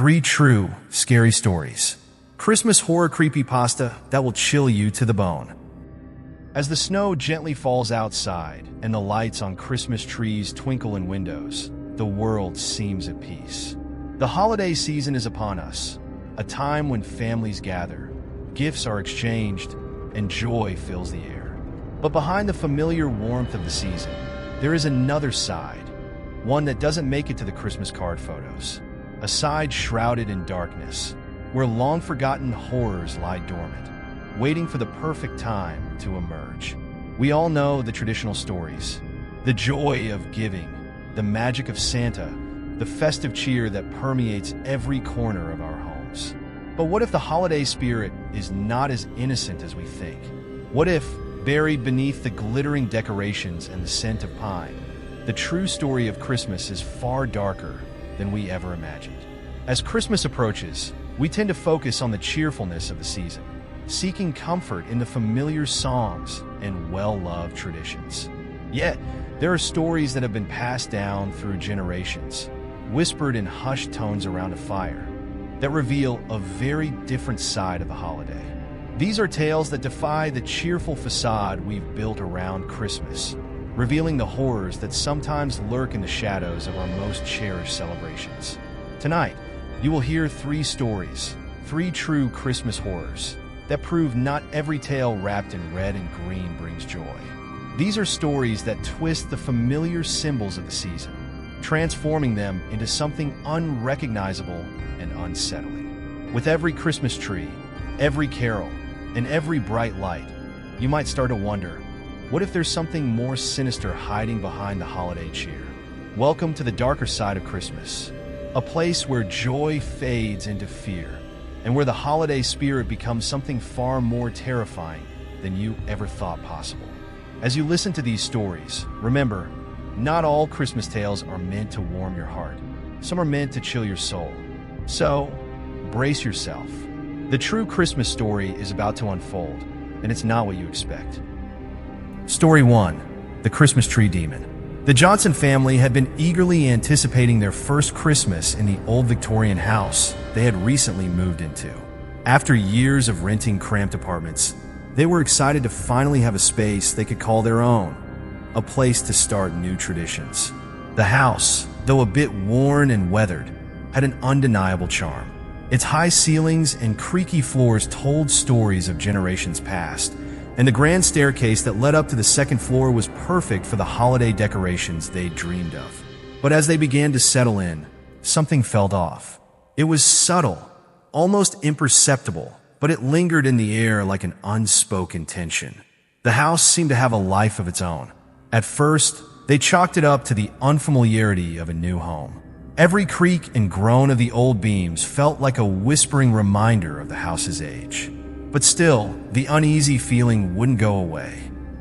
3 true, scary stories. Christmas horror creepypasta that will chill you to the bone. As the snow gently falls outside and the lights on Christmas trees twinkle in windows, the world seems at peace. The holiday season is upon us, a time when families gather, gifts are exchanged, and joy fills the air. But behind the familiar warmth of the season, there is another side, one that doesn't make it to the Christmas card photos. A side shrouded in darkness, where long-forgotten horrors lie dormant, waiting for the perfect time to emerge. We all know the traditional stories, the joy of giving, the magic of Santa, the festive cheer that permeates every corner of our homes. But what if the holiday spirit is not as innocent as we think? What if, buried beneath the glittering decorations and the scent of pine, the true story of Christmas is far darker than we ever imagined? As Christmas approaches, we tend to focus on the cheerfulness of the season, seeking comfort in the familiar songs and well-loved traditions. Yet, there are stories that have been passed down through generations, whispered in hushed tones around a fire, that reveal a very different side of the holiday. These are tales that defy the cheerful facade we've built around Christmas, revealing the horrors that sometimes lurk in the shadows of our most cherished celebrations. Tonight, you will hear 3 stories, 3 true Christmas horrors, that prove not every tale wrapped in red and green brings joy. These are stories that twist the familiar symbols of the season, transforming them into something unrecognizable and unsettling. With every Christmas tree, every carol, and every bright light, you might start to wonder, what if there's something more sinister hiding behind the holiday cheer? Welcome to the darker side of Christmas, a place where joy fades into fear, and where the holiday spirit becomes something far more terrifying than you ever thought possible. As you listen to these stories, remember, not all Christmas tales are meant to warm your heart. Some are meant to chill your soul. So, brace yourself. The true Christmas story is about to unfold, and it's not what you expect. Story 1. The Christmas Tree Demon. The Johnson family had been eagerly anticipating their first Christmas in the old Victorian house they had recently moved into. After years of renting cramped apartments, they were excited to finally have a space they could call their own, a place to start new traditions. The house, though a bit worn and weathered, had an undeniable charm. Its high ceilings and creaky floors told stories of generations past, and the grand staircase that led up to the second floor was perfect for the holiday decorations they dreamed of. But as they began to settle in, something felt off. It was subtle, almost imperceptible, but it lingered in the air like an unspoken tension. The house seemed to have a life of its own. At first, they chalked it up to the unfamiliarity of a new home. Every creak and groan of the old beams felt like a whispering reminder of the house's age. But still, the uneasy feeling wouldn't go away.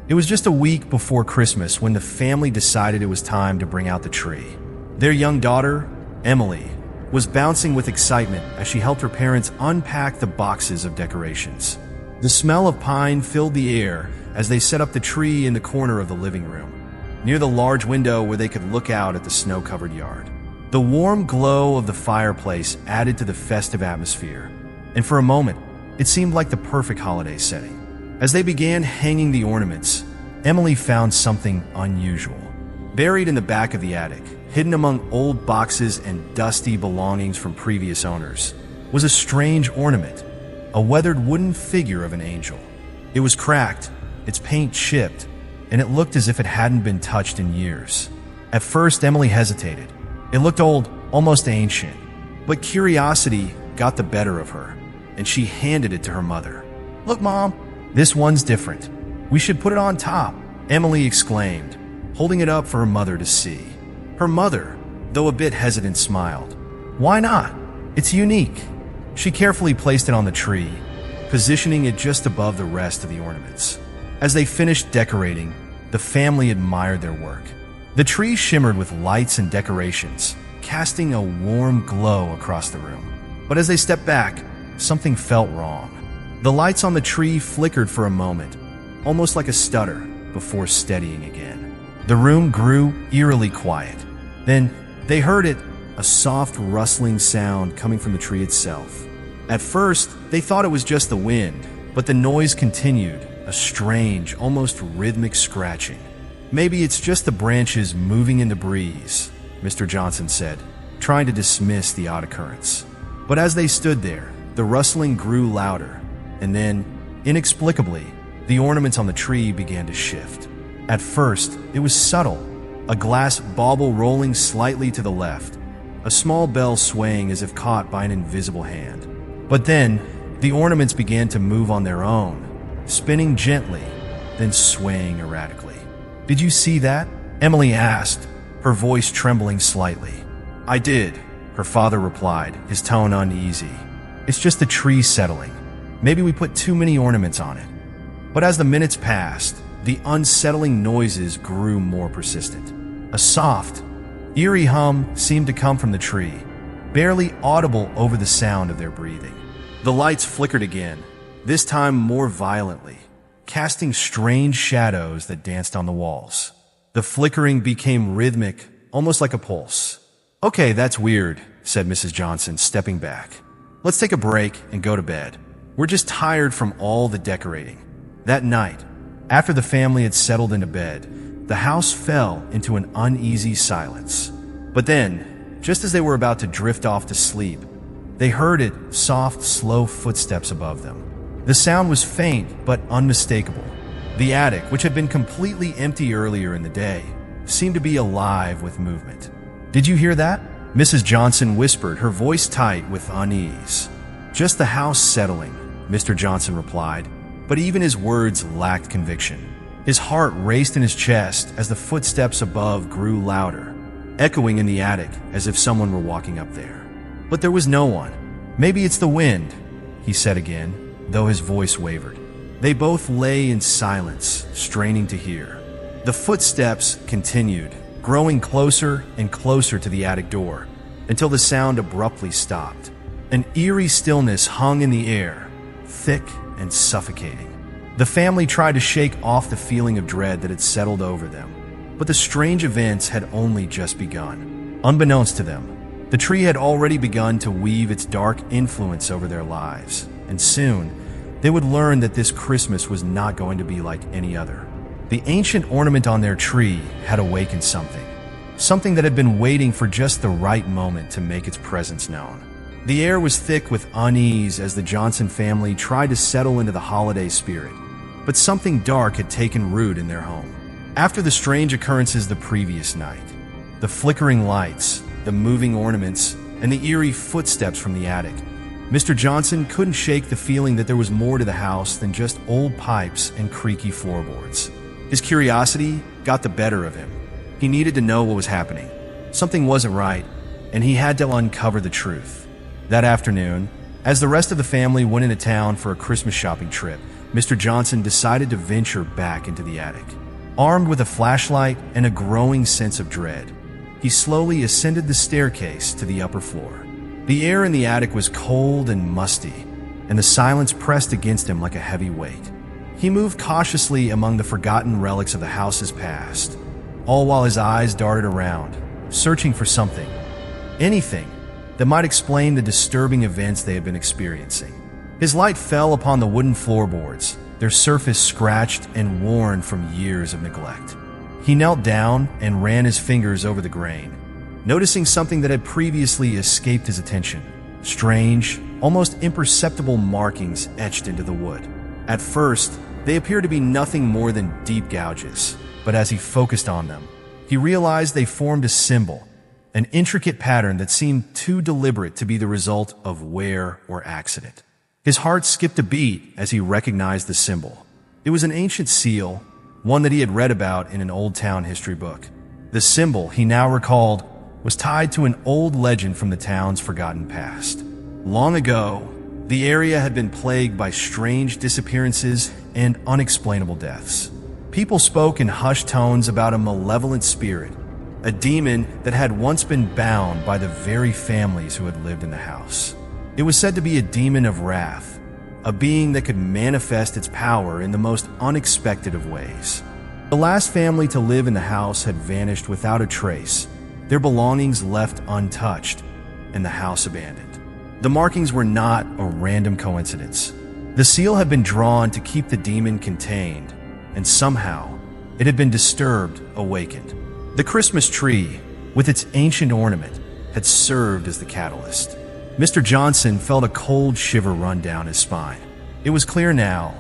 It was just a week before Christmas when the family decided it was time to bring out the tree. Their young daughter, Emily, was bouncing with excitement as she helped her parents unpack the boxes of decorations. The smell of pine filled the air as they set up the tree in the corner of the living room, near the large window where they could look out at the snow-covered yard. The warm glow of the fireplace added to the festive atmosphere, and for a moment, it seemed like the perfect holiday setting. As they began hanging the ornaments, Emily found something unusual. Buried in the back of the attic, hidden among old boxes and dusty belongings from previous owners, was a strange ornament, a weathered wooden figure of an angel. It was cracked, its paint chipped, and it looked as if it hadn't been touched in years. At first, Emily hesitated. It looked old, almost ancient, but curiosity got the better of her, and she handed it to her mother. "Look, Mom, this one's different. We should put it on top," Emily exclaimed, holding it up for her mother to see. Her mother, though a bit hesitant, smiled. "Why not? It's unique." She carefully placed it on the tree, positioning it just above the rest of the ornaments. As they finished decorating, the family admired their work. The tree shimmered with lights and decorations, casting a warm glow across the room. But as they stepped back, something felt wrong. The lights on the tree flickered for a moment, almost like a stutter, before steadying again. The room grew eerily quiet. Then they heard it, a soft rustling sound coming from the tree itself. At first, they thought it was just the wind, but the noise continued, a strange, almost rhythmic scratching. "Maybe it's just the branches moving in the breeze," Mr. Johnson said, trying to dismiss the odd occurrence. But as they stood there, the rustling grew louder, and then, inexplicably, the ornaments on the tree began to shift. At first, it was subtle, a glass bauble rolling slightly to the left, a small bell swaying as if caught by an invisible hand. But then, the ornaments began to move on their own, spinning gently, then swaying erratically. "Did you see that?" Emily asked, her voice trembling slightly. "I did," her father replied, his tone uneasy. "It's just the tree settling. Maybe we put too many ornaments on it." But as the minutes passed, the unsettling noises grew more persistent. A soft, eerie hum seemed to come from the tree, barely audible over the sound of their breathing. The lights flickered again, this time more violently, casting strange shadows that danced on the walls. The flickering became rhythmic, almost like a pulse. "Okay, that's weird," said Mrs. Johnson, stepping back. "Let's take a break and go to bed. We're just tired from all the decorating." That night, after the family had settled into bed, the house fell into an uneasy silence. But then, just as they were about to drift off to sleep, they heard soft, slow footsteps above them. The sound was faint but unmistakable. The attic, which had been completely empty earlier in the day, seemed to be alive with movement. "Did you hear that?" Mrs. Johnson whispered, her voice tight with unease. "Just the house settling," Mr. Johnson replied, but even his words lacked conviction. His heart raced in his chest as the footsteps above grew louder, echoing in the attic as if someone were walking up there. But there was no one. "Maybe it's the wind," he said again, though his voice wavered. They both lay in silence, straining to hear. The footsteps continued, growing closer and closer to the attic door, until the sound abruptly stopped. An eerie stillness hung in the air, thick and suffocating. The family tried to shake off the feeling of dread that had settled over them, but the strange events had only just begun. Unbeknownst to them, the tree had already begun to weave its dark influence over their lives, and soon they would learn that this Christmas was not going to be like any other. The ancient ornament on their tree had awakened something that had been waiting for just the right moment to make its presence known. The air was thick with unease as the Johnson family tried to settle into the holiday spirit, but something dark had taken root in their home. After the strange occurrences the previous night, the flickering lights, the moving ornaments, and the eerie footsteps from the attic, Mr. Johnson couldn't shake the feeling that there was more to the house than just old pipes and creaky floorboards. His curiosity got the better of him. He needed to know what was happening. Something wasn't right, and he had to uncover the truth. That afternoon, as the rest of the family went into town for a Christmas shopping trip, Mr. Johnson decided to venture back into the attic. Armed with a flashlight and a growing sense of dread, he slowly ascended the staircase to the upper floor. The air in the attic was cold and musty, and the silence pressed against him like a heavy weight. He moved cautiously among the forgotten relics of the house's past, all while his eyes darted around, searching for something, anything, that might explain the disturbing events they had been experiencing. His light fell upon the wooden floorboards, their surface scratched and worn from years of neglect. He knelt down and ran his fingers over the grain, noticing something that had previously escaped his attention. Strange, almost imperceptible markings etched into the wood. At first, they appeared to be nothing more than deep gouges, but as he focused on them, he realized they formed a symbol, an intricate pattern that seemed too deliberate to be the result of wear or accident. His heart skipped a beat as he recognized the symbol. It was an ancient seal, one that he had read about in an old town history book. The symbol, he now recalled, was tied to an old legend from the town's forgotten past. Long ago, the area had been plagued by strange disappearances and unexplainable deaths. People spoke in hushed tones about a malevolent spirit, a demon that had once been bound by the very families who had lived in the house. It was said to be a demon of wrath, a being that could manifest its power in the most unexpected of ways. The last family to live in the house had vanished without a trace, their belongings left untouched, and the house abandoned. The markings were not a random coincidence. The seal had been drawn to keep the demon contained, and somehow it had been disturbed, awakened. The Christmas tree, with its ancient ornament, had served as the catalyst. Mr. Johnson felt a cold shiver run down his spine. It was clear now.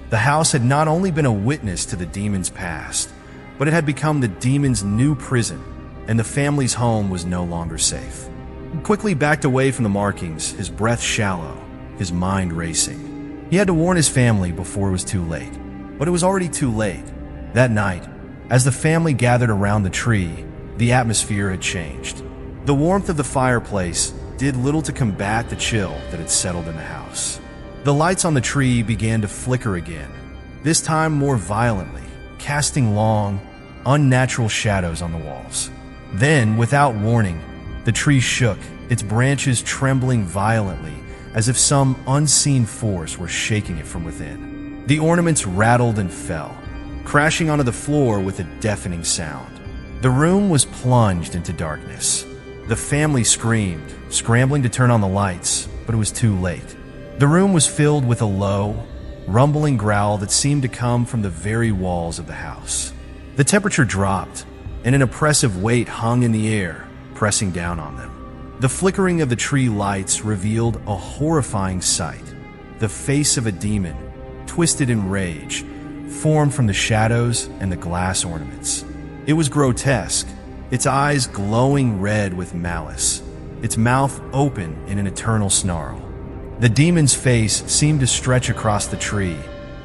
The house had not only been a witness to the demon's past, but it had become the demon's new prison, and the family's home was no longer safe. He quickly backed away from the markings, his breath shallow, his mind racing. He had to warn his family before it was too late. But it was already too late. That night, as the family gathered around the tree, the atmosphere had changed. The warmth of the fireplace did little to combat the chill that had settled in the house. The lights on the tree began to flicker again, this time more violently, casting long, unnatural shadows on the walls. Then, without warning, the tree shook, its branches trembling violently as if some unseen force were shaking it from within. The ornaments rattled and fell, crashing onto the floor with a deafening sound. The room was plunged into darkness. The family screamed, scrambling to turn on the lights, but it was too late. The room was filled with a low, rumbling growl that seemed to come from the very walls of the house. The temperature dropped, and an oppressive weight hung in the air, pressing down on them. The flickering of the tree lights revealed a horrifying sight. The face of a demon, twisted in rage, formed from the shadows and the glass ornaments. It was grotesque, its eyes glowing red with malice, its mouth open in an eternal snarl. The demon's face seemed to stretch across the tree,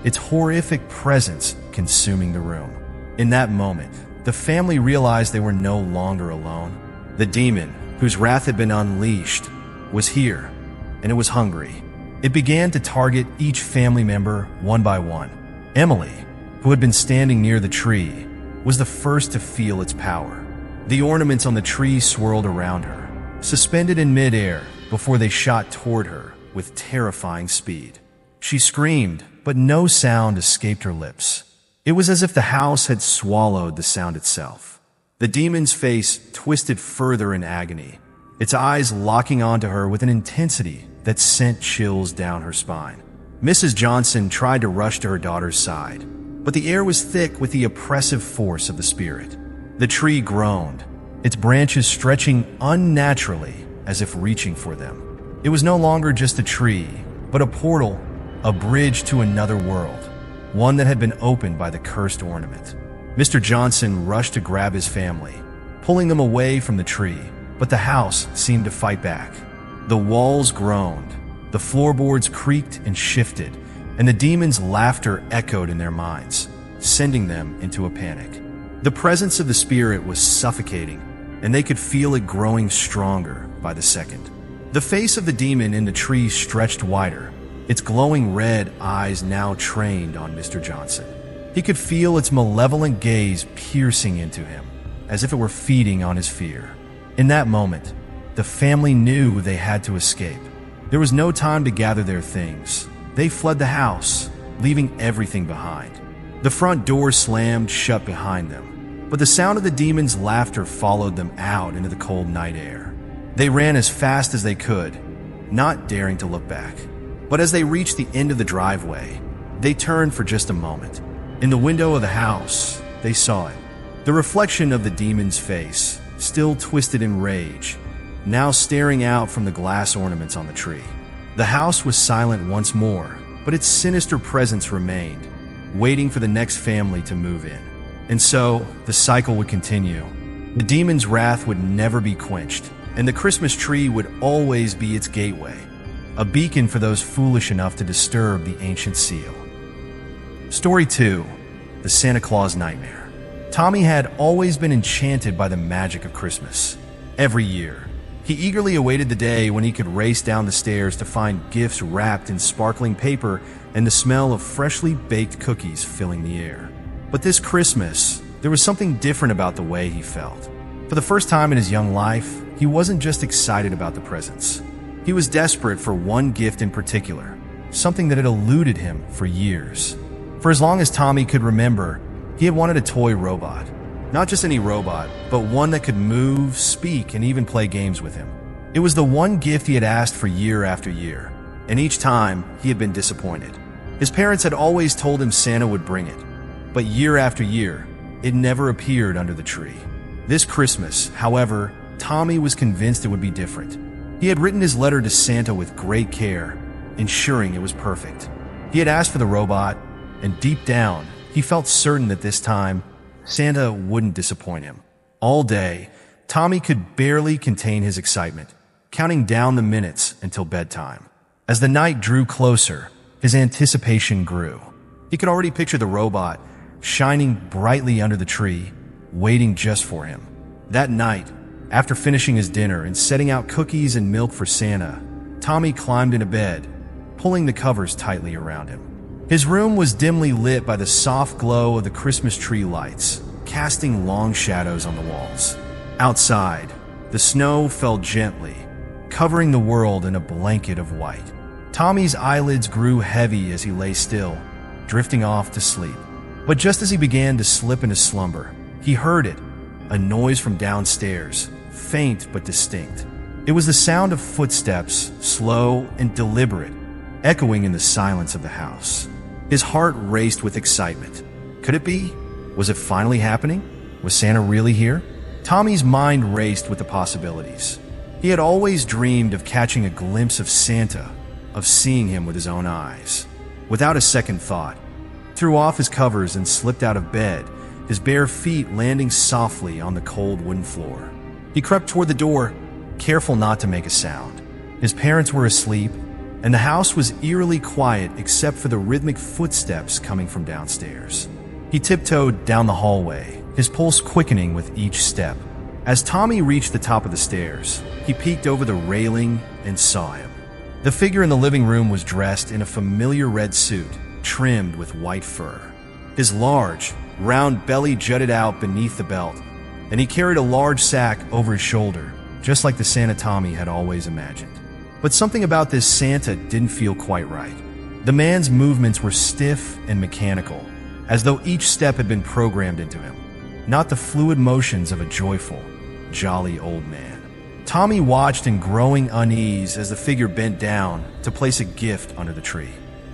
its horrific presence consuming the room. In that moment, the family realized they were no longer alone. The demon, whose wrath had been unleashed, was here, and it was hungry. It began to target each family member one by one. Emily, who had been standing near the tree, was the first to feel its power. The ornaments on the tree swirled around her, suspended in midair before they shot toward her with terrifying speed. She screamed, but no sound escaped her lips. It was as if the house had swallowed the sound itself. The demon's face twisted further in agony, its eyes locking onto her with an intensity that sent chills down her spine. Mrs. Johnson tried to rush to her daughter's side, but the air was thick with the oppressive force of the spirit. The tree groaned, its branches stretching unnaturally as if reaching for them. It was no longer just a tree, but a portal, a bridge to another world, one that had been opened by the cursed ornament. Mr. Johnson rushed to grab his family, pulling them away from the tree, but the house seemed to fight back. The walls groaned, the floorboards creaked and shifted, and the demon's laughter echoed in their minds, sending them into a panic. The presence of the spirit was suffocating, and they could feel it growing stronger by the second. The face of the demon in the tree stretched wider, its glowing red eyes now trained on Mr. Johnson. He could feel its malevolent gaze piercing into him, as if it were feeding on his fear. In that moment, the family knew they had to escape. There was no time to gather their things. They fled the house, leaving everything behind. The front door slammed shut behind them, but the sound of the demon's laughter followed them out into the cold night air. They ran as fast as they could, not daring to look back. But as they reached the end of the driveway, they turned for just a moment. In the window of the house, they saw it. The reflection of the demon's face, still twisted in rage, now staring out from the glass ornaments on the tree. The house was silent once more, but its sinister presence remained, waiting for the next family to move in. And so, the cycle would continue. The demon's wrath would never be quenched, and the Christmas tree would always be its gateway, a beacon for those foolish enough to disturb the ancient seal. Story 2. The Santa Claus Nightmare. Tommy had always been enchanted by the magic of Christmas. Every year, he eagerly awaited the day when he could race down the stairs to find gifts wrapped in sparkling paper and the smell of freshly baked cookies filling the air. But this Christmas, there was something different about the way he felt. For the first time in his young life, he wasn't just excited about the presents. He was desperate for one gift in particular, something that had eluded him for years. For as long as Tommy could remember, he had wanted a toy robot. Not just any robot, but one that could move, speak, and even play games with him. It was the one gift he had asked for year after year, and each time he had been disappointed. His parents had always told him Santa would bring it, but year after year, it never appeared under the tree. This Christmas, however, Tommy was convinced it would be different. He had written his letter to Santa with great care, ensuring it was perfect. He had asked for the robot, and deep down, he felt certain that this time, Santa wouldn't disappoint him. All day, Tommy could barely contain his excitement, counting down the minutes until bedtime. As the night drew closer, his anticipation grew. He could already picture the robot shining brightly under the tree, waiting just for him. That night, after finishing his dinner and setting out cookies and milk for Santa, Tommy climbed into bed, pulling the covers tightly around him. His room was dimly lit by the soft glow of the Christmas tree lights, casting long shadows on the walls. Outside, the snow fell gently, covering the world in a blanket of white. Tommy's eyelids grew heavy as he lay still, drifting off to sleep. But just as he began to slip into slumber, he heard it, a noise from downstairs, faint but distinct. It was the sound of footsteps, slow and deliberate, echoing in the silence of the house. His heart raced with excitement. Could it be? Was it finally happening? Was Santa really here? Tommy's mind raced with the possibilities. He had always dreamed of catching a glimpse of Santa, of seeing him with his own eyes. Without a second thought, threw off his covers and slipped out of bed, his bare feet landing softly on the cold wooden floor. He crept toward the door, careful not to make a sound. His parents were asleep, and the house was eerily quiet except for the rhythmic footsteps coming from downstairs. He tiptoed down the hallway, his pulse quickening with each step. As Tommy reached the top of the stairs, he peeked over the railing and saw him. The figure in the living room was dressed in a familiar red suit, trimmed with white fur. His large, round belly jutted out beneath the belt, and he carried a large sack over his shoulder, just like the Santa Tommy had always imagined. But something about this Santa didn't feel quite right. The man's movements were stiff and mechanical, as though each step had been programmed into him, not the fluid motions of a joyful, jolly old man. Tommy watched in growing unease as the figure bent down to place a gift under the tree.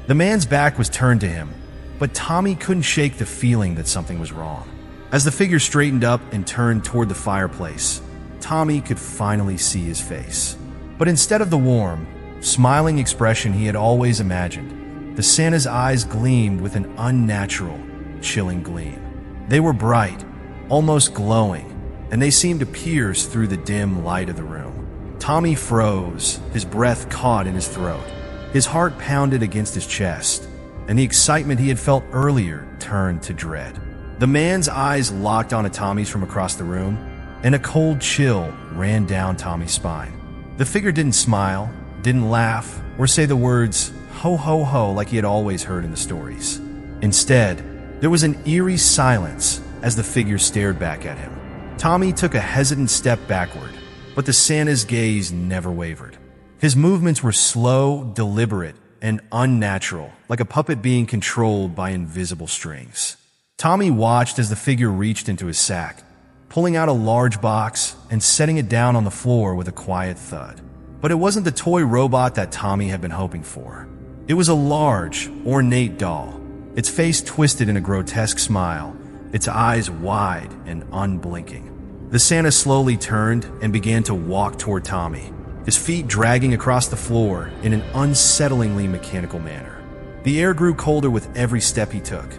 The man's back was turned to him, but Tommy couldn't shake the feeling that something was wrong. As the figure straightened up and turned toward the fireplace, Tommy could finally see his face. But instead of the warm, smiling expression he had always imagined, the Santa's eyes gleamed with an unnatural, chilling gleam. They were bright, almost glowing, and they seemed to pierce through the dim light of the room. Tommy froze, his breath caught in his throat. His heart pounded against his chest, and the excitement he had felt earlier turned to dread. The man's eyes locked onto Tommy's from across the room, and a cold chill ran down Tommy's spine. The figure didn't smile, didn't laugh, or say the words, ho ho ho, like he had always heard in the stories. Instead, there was an eerie silence as the figure stared back at him. Tommy took a hesitant step backward, but the Santa's gaze never wavered. His movements were slow, deliberate, and unnatural, like a puppet being controlled by invisible strings. Tommy watched as the figure reached into his sack, pulling out a large box and setting it down on the floor with a quiet thud. But it wasn't the toy robot that Tommy had been hoping for. It was a large, ornate doll, its face twisted in a grotesque smile, its eyes wide and unblinking. The Santa slowly turned and began to walk toward Tommy, his feet dragging across the floor in an unsettlingly mechanical manner. The air grew colder with every step he took.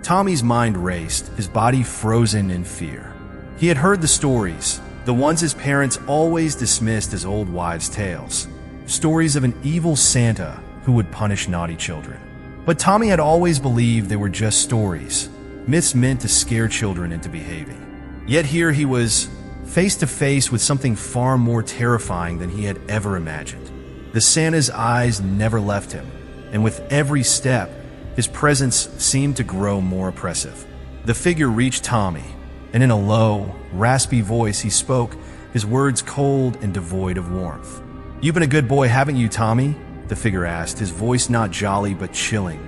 Tommy's mind raced, his body frozen in fear. He had heard the stories, the ones his parents always dismissed as old wives' tales, stories of an evil Santa who would punish naughty children. But Tommy had always believed they were just stories, myths meant to scare children into behaving. Yet here he was, face to face with something far more terrifying than he had ever imagined. The Santa's eyes never left him, and with every step, his presence seemed to grow more oppressive. The figure reached Tommy, and in a low, raspy voice he spoke, his words cold and devoid of warmth. "You've been a good boy, haven't you, Tommy?" the figure asked, his voice not jolly but chilling,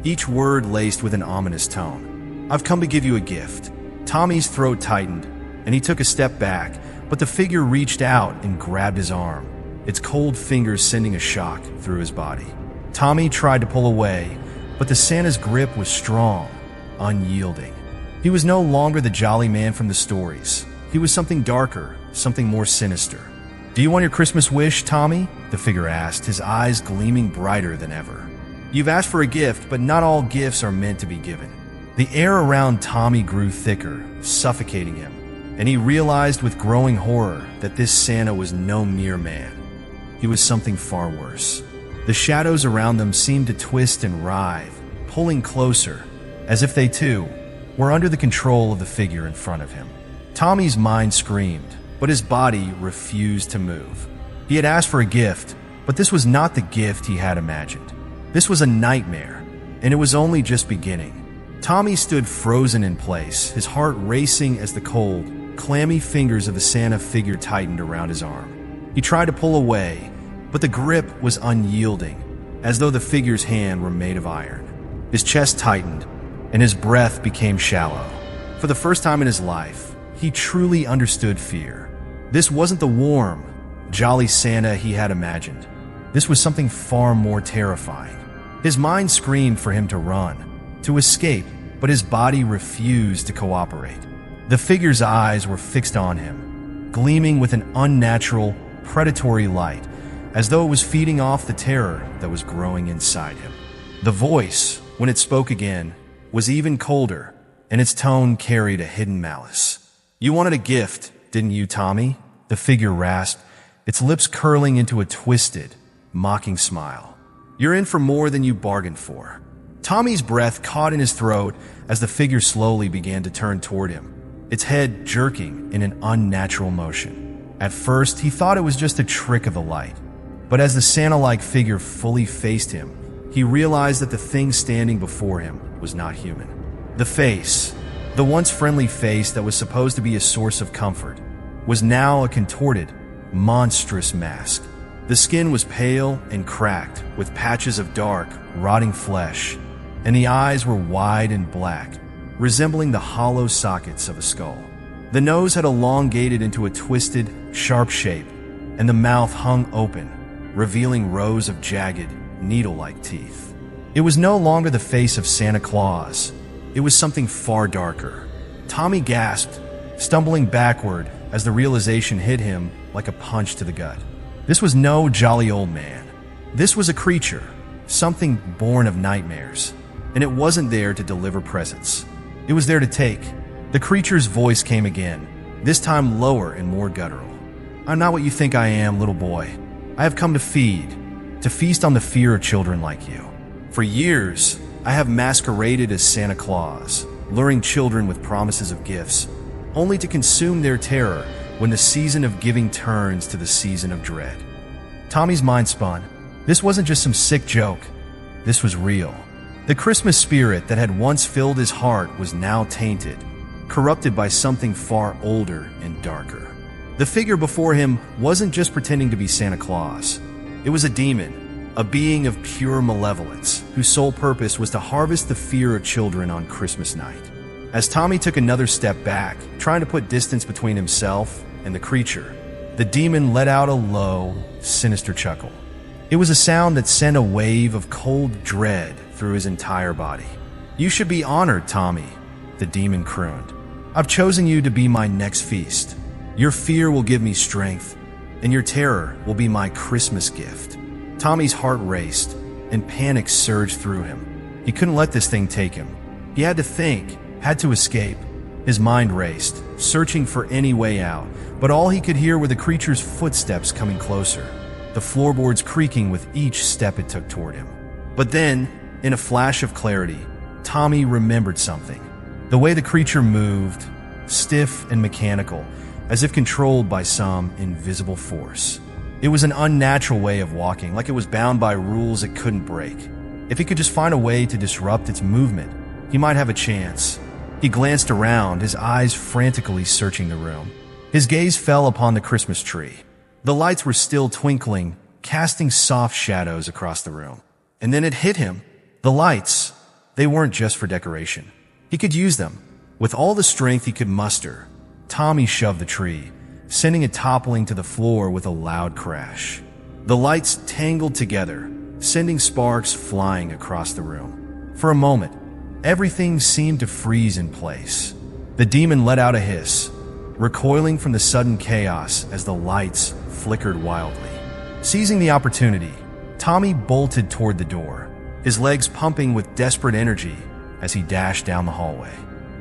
each word laced with an ominous tone. "I've come to give you a gift. Tommy's throat tightened, and he took a step back, but the figure reached out and grabbed his arm, its cold fingers sending a shock through his body. Tommy tried to pull away, but the Santa's grip was strong, unyielding. He was no longer the jolly man from the stories. He was something darker, something more sinister. "Do you want your Christmas wish, Tommy?" the figure asked, his eyes gleaming brighter than ever. "You've asked for a gift, but not all gifts are meant to be given." The air around Tommy grew thicker, suffocating him, and he realized with growing horror that this Santa was no mere man. He was something far worse. The shadows around them seemed to twist and writhe, pulling closer, as if they too were under the control of the figure in front of him. Tommy's mind screamed, but his body refused to move. He had asked for a gift, but this was not the gift he had imagined. This was a nightmare, and it was only just beginning. Tommy stood frozen in place, his heart racing as the cold, clammy fingers of the Santa figure tightened around his arm. He tried to pull away, but the grip was unyielding, as though the figure's hand were made of iron. His chest tightened, and his breath became shallow. For the first time in his life, he truly understood fear. This wasn't the warm, jolly Santa he had imagined. This was something far more terrifying. His mind screamed for him to run, to escape, but his body refused to cooperate. The figure's eyes were fixed on him, gleaming with an unnatural, predatory light, as though it was feeding off the terror that was growing inside him. The voice, when it spoke again, was even colder, and its tone carried a hidden malice. "You wanted a gift, didn't you, Tommy?" the figure rasped, its lips curling into a twisted, mocking smile. "You're in for more than you bargained for." Tommy's breath caught in his throat as the figure slowly began to turn toward him, its head jerking in an unnatural motion. At first, he thought it was just a trick of the light, but as the Santa-like figure fully faced him, he realized that the thing standing before him was not human. The face, the once friendly face that was supposed to be a source of comfort, was now a contorted, monstrous mask. The skin was pale and cracked, with patches of dark, rotting flesh, and the eyes were wide and black, resembling the hollow sockets of a skull. The nose had elongated into a twisted, sharp shape, and the mouth hung open, revealing rows of jagged, needle-like teeth. It was no longer the face of Santa Claus. It was something far darker. Tommy gasped, stumbling backward as the realization hit him like a punch to the gut. This was no jolly old man. This was a creature, something born of nightmares, and it wasn't there to deliver presents. It was there to take. The creature's voice came again, this time lower and more guttural. "I'm not what you think I am, little boy. I have come to feast on the fear of children like you. For years, I have masqueraded as Santa Claus, luring children with promises of gifts, only to consume their terror when the season of giving turns to the season of dread." Tommy's mind spun. This wasn't just some sick joke. This was real. The Christmas spirit that had once filled his heart was now tainted, corrupted by something far older and darker. The figure before him wasn't just pretending to be Santa Claus. It was a demon, a being of pure malevolence, whose sole purpose was to harvest the fear of children on Christmas night. As Tommy took another step back, trying to put distance between himself and the creature, the demon let out a low, sinister chuckle. It was a sound that sent a wave of cold dread through his entire body. "You should be honored, Tommy," the demon crooned. "I've chosen you to be my next feast. Your fear will give me strength, and your terror will be my Christmas gift." Tommy's heart raced, and panic surged through him. He couldn't let this thing take him. He had to think, had to escape. His mind raced, searching for any way out, but all he could hear were the creature's footsteps coming closer, the floorboards creaking with each step it took toward him. But then, in a flash of clarity, Tommy remembered something. The way the creature moved, stiff and mechanical, as if controlled by some invisible force. It was an unnatural way of walking, like it was bound by rules it couldn't break. If he could just find a way to disrupt its movement, he might have a chance. He glanced around, his eyes frantically searching the room. His gaze fell upon the Christmas tree. The lights were still twinkling, casting soft shadows across the room. And then it hit him. The lights, they weren't just for decoration. He could use them. With all the strength he could muster, Tommy shoved the tree, sending it toppling to the floor with a loud crash. The lights tangled together, sending sparks flying across the room. For a moment, everything seemed to freeze in place. The demon let out a hiss, recoiling from the sudden chaos as the lights flickered wildly. Seizing the opportunity, Tommy bolted toward the door, his legs pumping with desperate energy as he dashed down the hallway.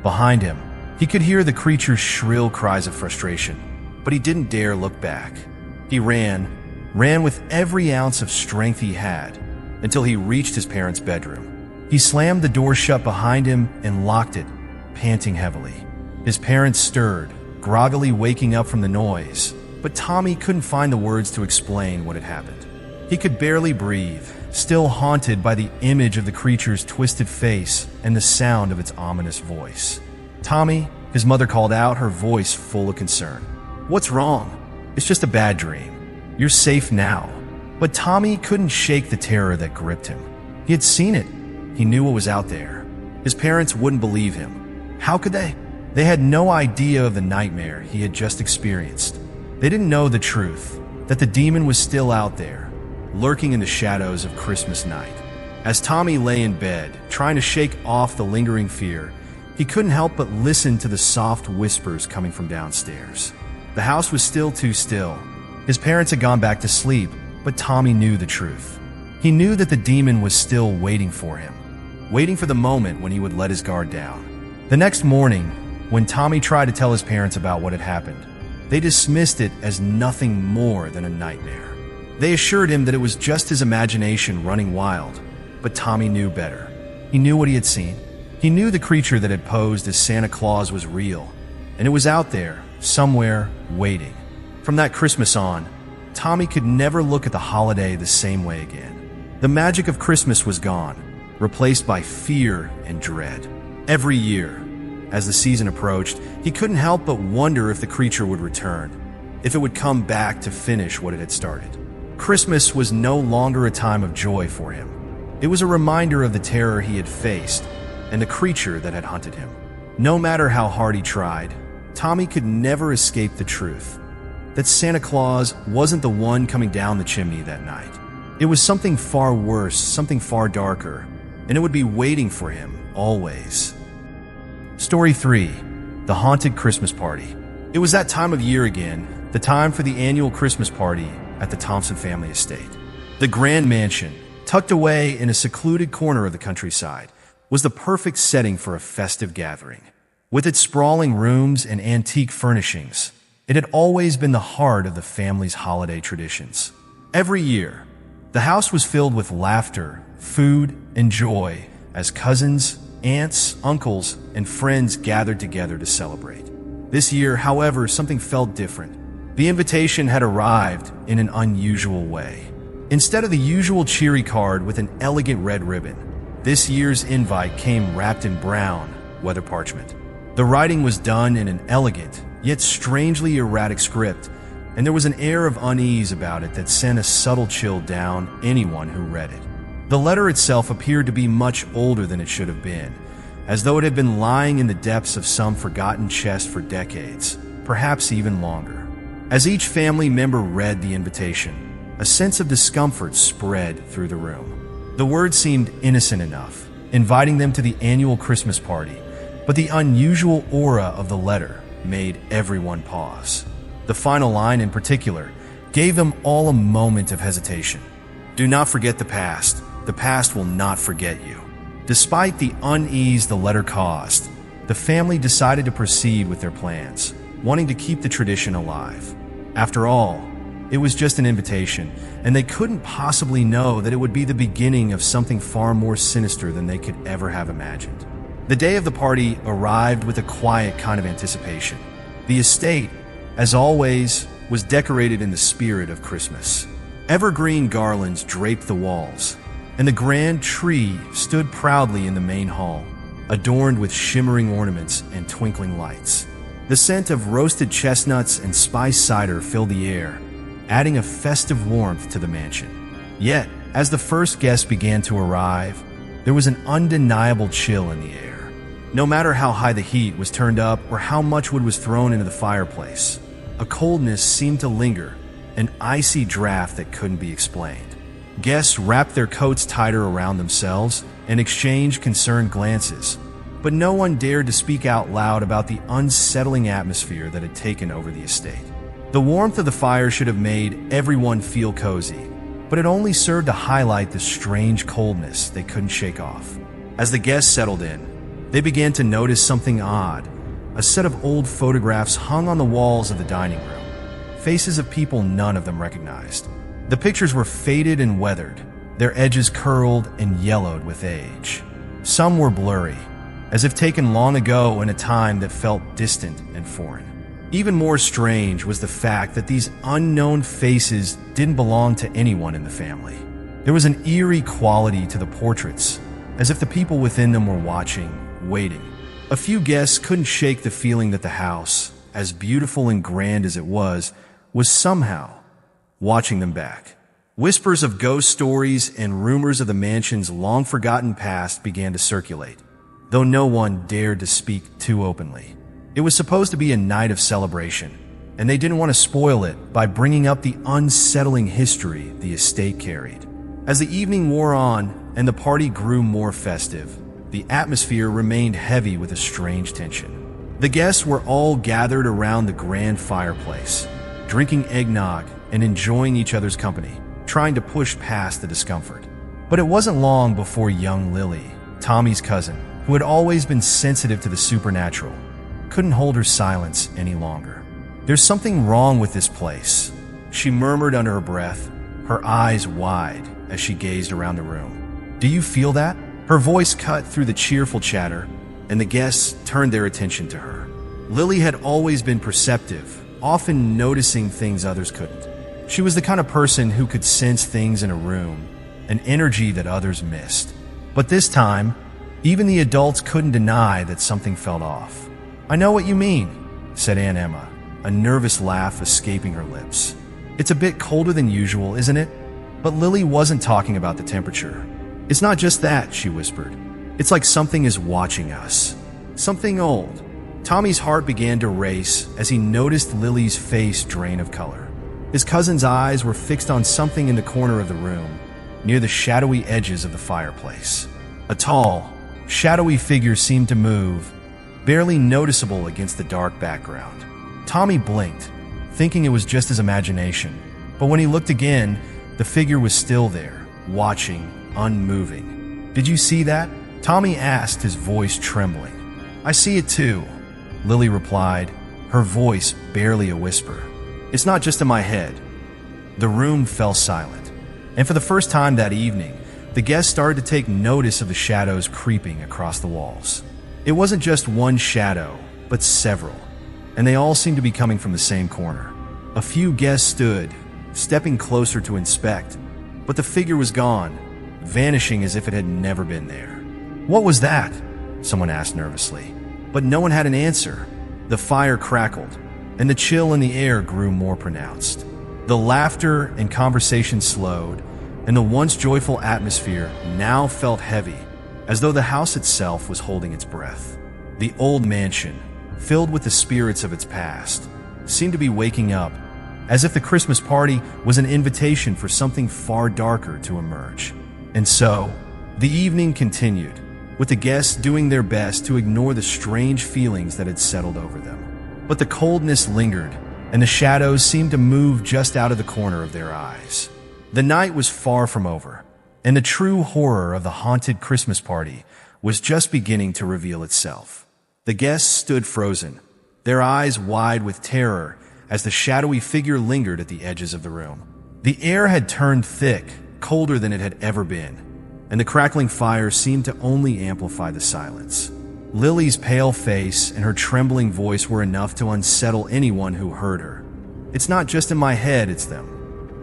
Behind him, he could hear the creature's shrill cries of frustration, but he didn't dare look back. He ran with every ounce of strength he had until he reached his parents' bedroom. He slammed the door shut behind him and locked it, panting heavily. His parents stirred, groggily waking up from the noise, but Tommy couldn't find the words to explain what had happened. He could barely breathe, still haunted by the image of the creature's twisted face and the sound of its ominous voice. "Tommy," his mother called out, her voice full of concern. "What's wrong? It's just a bad dream. You're safe now." But Tommy couldn't shake the terror that gripped him. He had seen it. He knew what was out there. His parents wouldn't believe him. How could they? They had no idea of the nightmare he had just experienced. They didn't know the truth, that the demon was still out there, lurking in the shadows of Christmas night. As Tommy lay in bed, trying to shake off the lingering fear, he couldn't help but listen to the soft whispers coming from downstairs. The house was still too still. His parents had gone back to sleep, but Tommy knew the truth. He knew that the demon was still waiting for him, waiting for the moment when he would let his guard down. The next morning, when Tommy tried to tell his parents about what had happened, they dismissed it as nothing more than a nightmare. They assured him that it was just his imagination running wild, but Tommy knew better. He knew what he had seen. He knew the creature that had posed as Santa Claus was real, and it was out there, somewhere, waiting. From that Christmas on, Tommy could never look at the holiday the same way again. The magic of Christmas was gone, replaced by fear and dread. Every year, as the season approached, he couldn't help but wonder if the creature would return, if it would come back to finish what it had started. Christmas was no longer a time of joy for him. It was a reminder of the terror he had faced and the creature that had hunted him. No matter how hard he tried, Tommy could never escape the truth that Santa Claus wasn't the one coming down the chimney that night. It was something far worse, something far darker, and it would be waiting for him always. Story 3. The Haunted Christmas Party. It was that time of year again, the time for the annual Christmas party at the Thompson family estate. The grand mansion, tucked away in a secluded corner of the countryside, was the perfect setting for a festive gathering. With its sprawling rooms and antique furnishings, it had always been the heart of the family's holiday traditions. Every year, the house was filled with laughter, food, and joy as cousins, aunts, uncles, and friends gathered together to celebrate. This year, however, something felt different. The invitation had arrived in an unusual way. Instead of the usual cheery card with an elegant red ribbon, this year's invite came wrapped in brown, weather parchment. The writing was done in an elegant, yet strangely erratic script, and there was an air of unease about it that sent a subtle chill down anyone who read it. The letter itself appeared to be much older than it should have been, as though it had been lying in the depths of some forgotten chest for decades, perhaps even longer. As each family member read the invitation, a sense of discomfort spread through the room. The words seemed innocent enough, inviting them to the annual Christmas party, but the unusual aura of the letter made everyone pause. The final line in particular gave them all a moment of hesitation. "Do not forget the past. The past will not forget you." Despite the unease the letter caused, the family decided to proceed with their plans, wanting to keep the tradition alive. After all, it was just an invitation, and they couldn't possibly know that it would be the beginning of something far more sinister than they could ever have imagined. The day of the party arrived with a quiet kind of anticipation. The estate, as always, was decorated in the spirit of Christmas. Evergreen garlands draped the walls, and the grand tree stood proudly in the main hall, adorned with shimmering ornaments and twinkling lights. The scent of roasted chestnuts and spiced cider filled the air, adding a festive warmth to the mansion. Yet, as the first guests began to arrive, there was an undeniable chill in the air. No matter how high the heat was turned up or how much wood was thrown into the fireplace, a coldness seemed to linger, an icy draft that couldn't be explained. Guests wrapped their coats tighter around themselves and exchanged concerned glances, but no one dared to speak out loud about the unsettling atmosphere that had taken over the estate. The warmth of the fire should have made everyone feel cozy, but it only served to highlight the strange coldness they couldn't shake off. As the guests settled in, they began to notice something odd. A set of old photographs hung on the walls of the dining room, faces of people none of them recognized. The pictures were faded and weathered, their edges curled and yellowed with age. Some were blurry, as if taken long ago in a time that felt distant and foreign. Even more strange was the fact that these unknown faces didn't belong to anyone in the family. There was an eerie quality to the portraits, as if the people within them were watching, waiting. A few guests couldn't shake the feeling that the house, as beautiful and grand as it was somehow watching them back. Whispers of ghost stories and rumors of the mansion's long-forgotten past began to circulate, though no one dared to speak too openly. It was supposed to be a night of celebration, and they didn't want to spoil it by bringing up the unsettling history the estate carried. As the evening wore on and the party grew more festive, the atmosphere remained heavy with a strange tension. The guests were all gathered around the grand fireplace, drinking eggnog and enjoying each other's company, trying to push past the discomfort. But it wasn't long before young Lily, Tommy's cousin, who had always been sensitive to the supernatural, couldn't hold her silence any longer. "There's something wrong with this place," she murmured under her breath, her eyes wide as she gazed around the room. "Do you feel that?" Her voice cut through the cheerful chatter, and the guests turned their attention to her. Lily had always been perceptive, often noticing things others couldn't. She was the kind of person who could sense things in a room, an energy that others missed. But this time, even the adults couldn't deny that something felt off. "I know what you mean," said Aunt Emma, a nervous laugh escaping her lips. "It's a bit colder than usual, isn't it?" But Lily wasn't talking about the temperature. "It's not just that," she whispered. "It's like something is watching us. Something old." Tommy's heart began to race as he noticed Lily's face drain of color. His cousin's eyes were fixed on something in the corner of the room, near the shadowy edges of the fireplace. A tall, shadowy figure seemed to move, barely noticeable against the dark background. Tommy blinked, thinking it was just his imagination, but when he looked again, the figure was still there, watching, unmoving. "Did you see that?" Tommy asked, his voice trembling. "I see it too," Lily replied, her voice barely a whisper. "It's not just in my head." The room fell silent, and for the first time that evening, the guests started to take notice of the shadows creeping across the walls. It wasn't just one shadow, but several, and they all seemed to be coming from the same corner. A few guests stood, stepping closer to inspect, but the figure was gone, vanishing as if it had never been there. "What was that?" someone asked nervously, but no one had an answer. The fire crackled, and the chill in the air grew more pronounced. The laughter and conversation slowed, and the once joyful atmosphere now felt heavy, as though the house itself was holding its breath. The old mansion, filled with the spirits of its past, seemed to be waking up, as if the Christmas party was an invitation for something far darker to emerge. And so, the evening continued, with the guests doing their best to ignore the strange feelings that had settled over them. But the coldness lingered, and the shadows seemed to move just out of the corner of their eyes. The night was far from over, and the true horror of the haunted Christmas party was just beginning to reveal itself. The guests stood frozen, their eyes wide with terror as the shadowy figure lingered at the edges of the room. The air had turned thick, colder than it had ever been, and the crackling fire seemed to only amplify the silence. Lily's pale face and her trembling voice were enough to unsettle anyone who heard her. "It's not just in my head, it's them."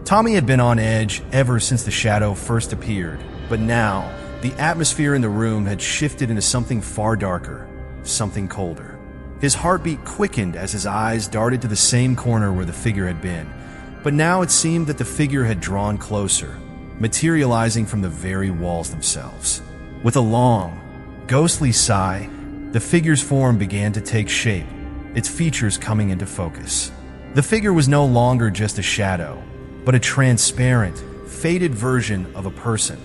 Tommy had been on edge ever since the shadow first appeared, but now the atmosphere in the room had shifted into something far darker, something colder. His heartbeat quickened as his eyes darted to the same corner where the figure had been, but now it seemed that the figure had drawn closer, materializing from the very walls themselves. With a long, ghostly sigh, The figure's form began to take shape, its features coming into focus. The figure was no longer just a shadow, but a transparent, faded version of a person,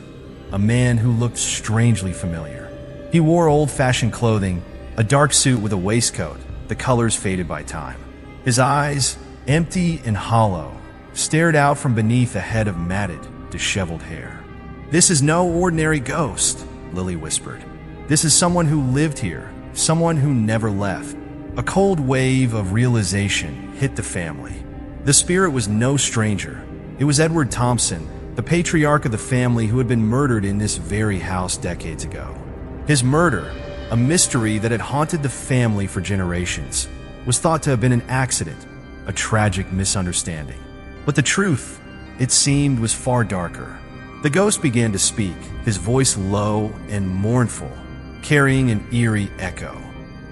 a man who looked strangely familiar. He wore old-fashioned clothing, a dark suit with a waistcoat, the colors faded by time. His eyes, empty and hollow, stared out from beneath a head of matted, disheveled hair. "This is no ordinary ghost," Lily whispered. "This is someone who lived here, someone who never left." A cold wave of realization hit the family. The spirit was no stranger. It was Edward Thompson, the patriarch of the family who had been murdered in this very house decades ago. His murder, a mystery that had haunted the family for generations, was thought to have been an accident, a tragic misunderstanding. But the truth, it seemed, was far darker. The ghost began to speak, his voice low and mournful, carrying an eerie echo.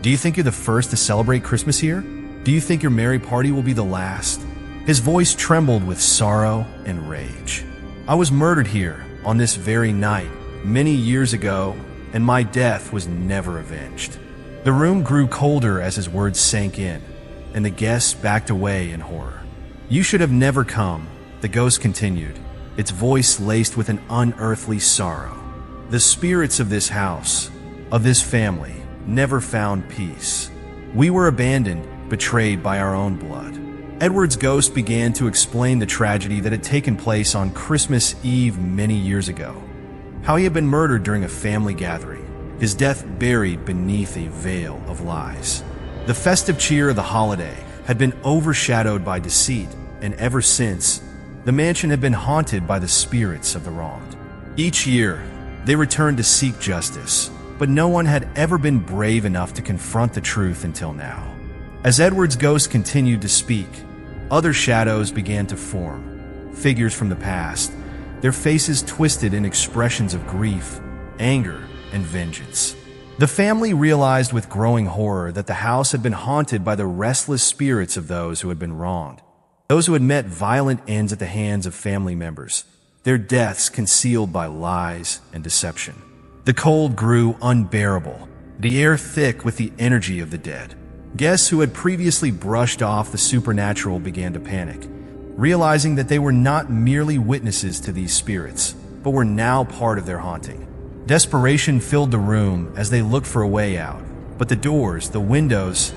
"Do you think you're the first to celebrate Christmas here? Do you think your merry party will be the last?" His voice trembled with sorrow and rage. "I was murdered here on this very night, many years ago, and my death was never avenged." The room grew colder as his words sank in, and the guests backed away in horror. "You should have never come," the ghost continued, its voice laced with an unearthly sorrow. "The spirits of this house, of this family, never found peace. We were abandoned, betrayed by our own blood." Edward's ghost began to explain the tragedy that had taken place on Christmas Eve many years ago. How he had been murdered during a family gathering, his death buried beneath a veil of lies. The festive cheer of the holiday had been overshadowed by deceit, and ever since, the mansion had been haunted by the spirits of the wronged. Each year, they returned to seek justice, but no one had ever been brave enough to confront the truth until now. As Edward's ghost continued to speak, other shadows began to form, figures from the past, their faces twisted in expressions of grief, anger, and vengeance. The family realized with growing horror that the house had been haunted by the restless spirits of those who had been wronged, those who had met violent ends at the hands of family members, their deaths concealed by lies and deception. The cold grew unbearable, the air thick with the energy of the dead. Guests who had previously brushed off the supernatural began to panic, realizing that they were not merely witnesses to these spirits, but were now part of their haunting. Desperation filled the room as they looked for a way out, but the doors, the windows,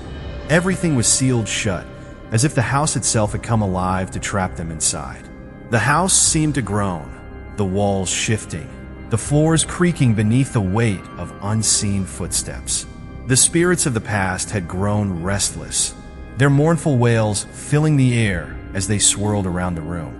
everything was sealed shut, as if the house itself had come alive to trap them inside. The house seemed to groan, the walls shifting, the floors creaking beneath the weight of unseen footsteps. The spirits of the past had grown restless, their mournful wails filling the air as they swirled around the room,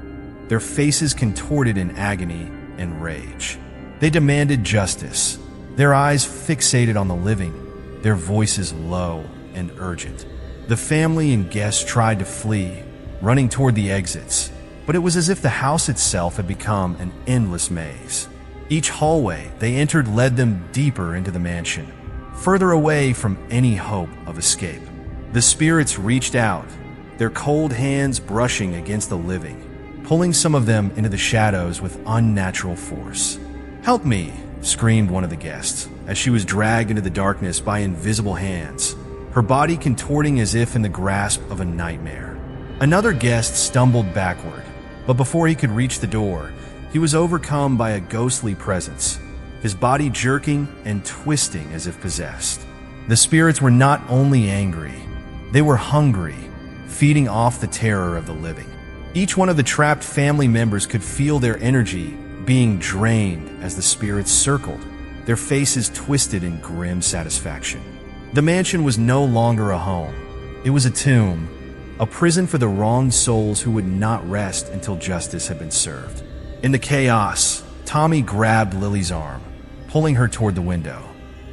their faces contorted in agony and rage. They demanded justice, their eyes fixated on the living, their voices low and urgent. The family and guests tried to flee, running toward the exits, but it was as if the house itself had become an endless maze. Each hallway they entered led them deeper into the mansion, further away from any hope of escape. The spirits reached out, their cold hands brushing against the living, pulling some of them into the shadows with unnatural force. "Help me!" screamed one of the guests, as she was dragged into the darkness by invisible hands, her body contorting as if in the grasp of a nightmare. Another guest stumbled backward, but before he could reach the door, he was overcome by a ghostly presence, his body jerking and twisting as if possessed. The spirits were not only angry, they were hungry, feeding off the terror of the living. Each one of the trapped family members could feel their energy being drained as the spirits circled, their faces twisted in grim satisfaction. The mansion was no longer a home. It was a tomb, a prison for the wronged souls who would not rest until justice had been served. In the chaos, Tommy grabbed Lily's arm, pulling her toward the window.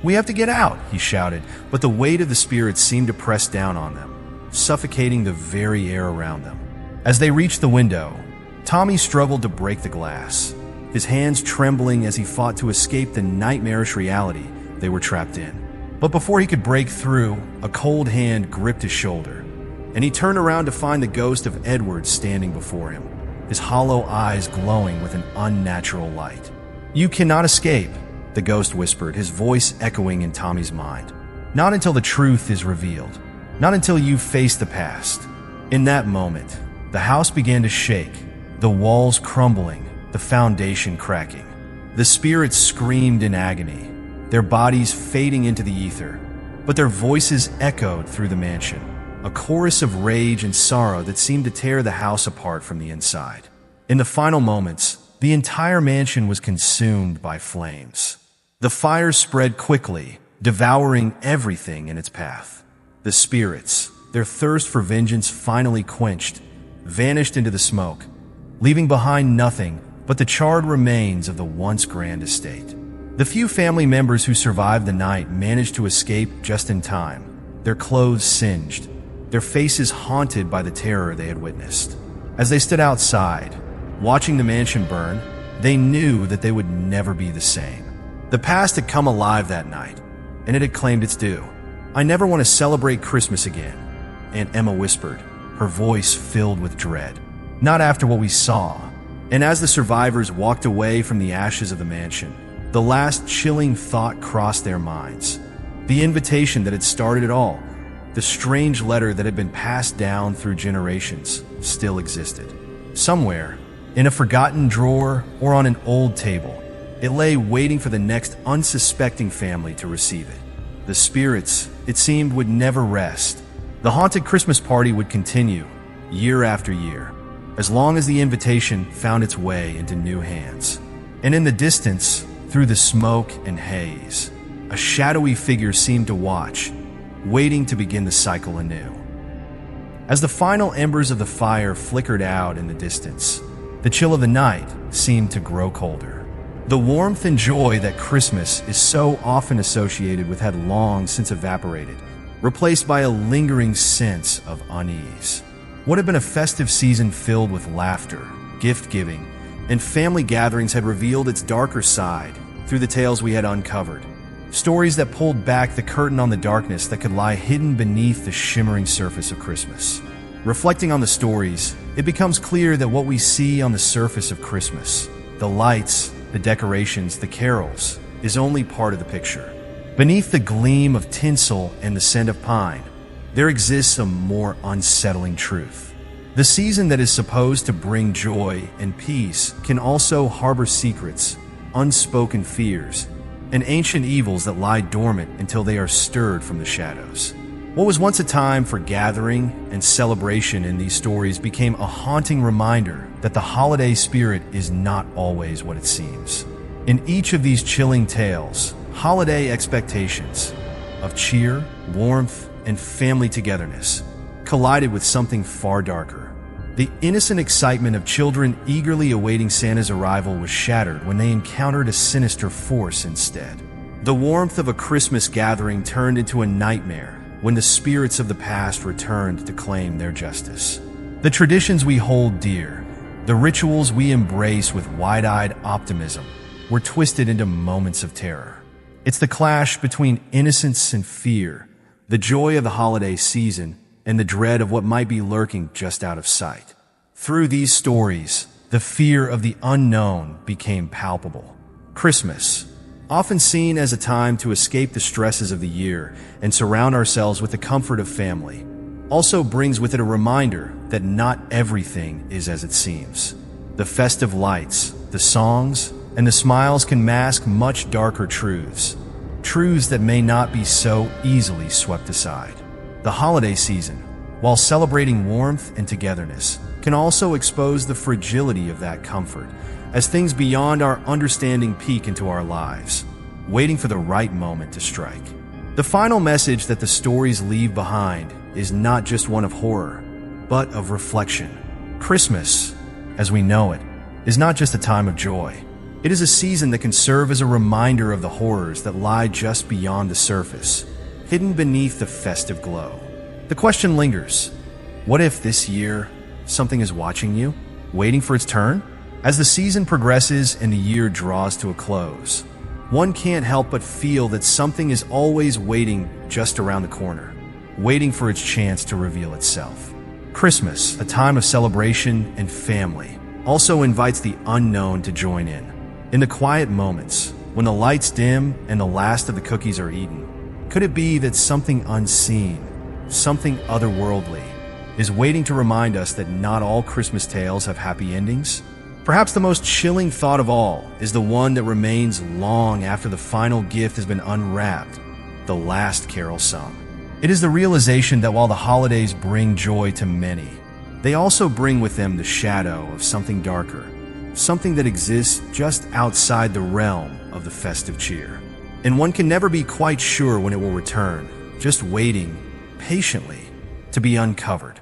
"We have to get out," he shouted, but the weight of the spirits seemed to press down on them, suffocating the very air around them. As they reached the window, Tommy struggled to break the glass, his hands trembling as he fought to escape the nightmarish reality they were trapped in. But before he could break through, a cold hand gripped his shoulder, and he turned around to find the ghost of Edward standing before him, his hollow eyes glowing with an unnatural light. "You cannot escape," the ghost whispered, his voice echoing in Tommy's mind. Not until the truth is revealed. Not until you face the past. In that moment, the house began to shake, the walls crumbling, the foundation cracking. The spirits screamed in agony, their bodies fading into the ether, but their voices echoed through the mansion, a chorus of rage and sorrow that seemed to tear the house apart from the inside. In the final moments, the entire mansion was consumed by flames. The fire spread quickly, devouring everything in its path. The spirits, their thirst for vengeance finally quenched, vanished into the smoke, leaving behind nothing but the charred remains of the once grand estate. The few family members who survived the night managed to escape just in time, their clothes singed, their faces haunted by the terror they had witnessed. As they stood outside, watching the mansion burn, they knew that they would never be the same. The past had come alive that night, and it had claimed its due. "I never want to celebrate Christmas again," Aunt Emma whispered, her voice filled with dread. "Not after what we saw." And as the survivors walked away from the ashes of the mansion, the last chilling thought crossed their minds. The invitation that had started it all, the strange letter that had been passed down through generations, still existed. Somewhere, in a forgotten drawer or on an old table, it lay waiting for the next unsuspecting family to receive it. The spirits, it seemed, would never rest. The haunted Christmas party would continue, year after year, as long as the invitation found its way into new hands. And in the distance, through the smoke and haze, a shadowy figure seemed to watch, waiting to begin the cycle anew. As the final embers of the fire flickered out in the distance, the chill of the night seemed to grow colder. The warmth and joy that Christmas is so often associated with had long since evaporated, replaced by a lingering sense of unease. What had been a festive season filled with laughter, gift-giving, and family gatherings had revealed its darker side through the tales we had uncovered. Stories that pulled back the curtain on the darkness that could lie hidden beneath the shimmering surface of Christmas. Reflecting on the stories, it becomes clear that what we see on the surface of Christmas, the lights, the decorations, the carols, is only part of the picture. Beneath the gleam of tinsel and the scent of pine, there exists a more unsettling truth. The season that is supposed to bring joy and peace can also harbor secrets, unspoken fears, and ancient evils that lie dormant until they are stirred from the shadows. What was once a time for gathering and celebration in these stories became a haunting reminder that the holiday spirit is not always what it seems. In each of these chilling tales, holiday expectations of cheer, warmth, and family togetherness collided with something far darker. The innocent excitement of children eagerly awaiting Santa's arrival was shattered when they encountered a sinister force instead. The warmth of a Christmas gathering turned into a nightmare when the spirits of the past returned to claim their justice. The traditions we hold dear, the rituals we embrace with wide-eyed optimism, were twisted into moments of terror. It's the clash between innocence and fear, the joy of the holiday season, and the dread of what might be lurking just out of sight. Through these stories, the fear of the unknown became palpable. Christmas, often seen as a time to escape the stresses of the year and surround ourselves with the comfort of family, also brings with it a reminder that not everything is as it seems. The festive lights, the songs, and the smiles can mask much darker truths that may not be so easily swept aside. The holiday season, while celebrating warmth and togetherness, can also expose the fragility of that comfort as things beyond our understanding peek into our lives, waiting for the right moment to strike. The final message that the stories leave behind is not just one of horror, but of reflection. Christmas, as we know it, is not just a time of joy. It is a season that can serve as a reminder of the horrors that lie just beyond the surface, hidden beneath the festive glow. The question lingers: what if this year something is watching you, waiting for its turn? As the season progresses and the year draws to a close, one can't help but feel that something is always waiting just around the corner, waiting for its chance to reveal itself. Christmas, a time of celebration and family, also invites the unknown to join in. In the quiet moments, when the lights dim and the last of the cookies are eaten, Could it be that something unseen, something otherworldly, is waiting to remind us that not all Christmas tales have happy endings? Perhaps the most chilling thought of all is the one that remains long after the final gift has been unwrapped, the last carol sung. It is the realization that while the holidays bring joy to many, they also bring with them the shadow of something darker, something that exists just outside the realm of the festive cheer. And one can never be quite sure when it will return, just waiting patiently to be uncovered.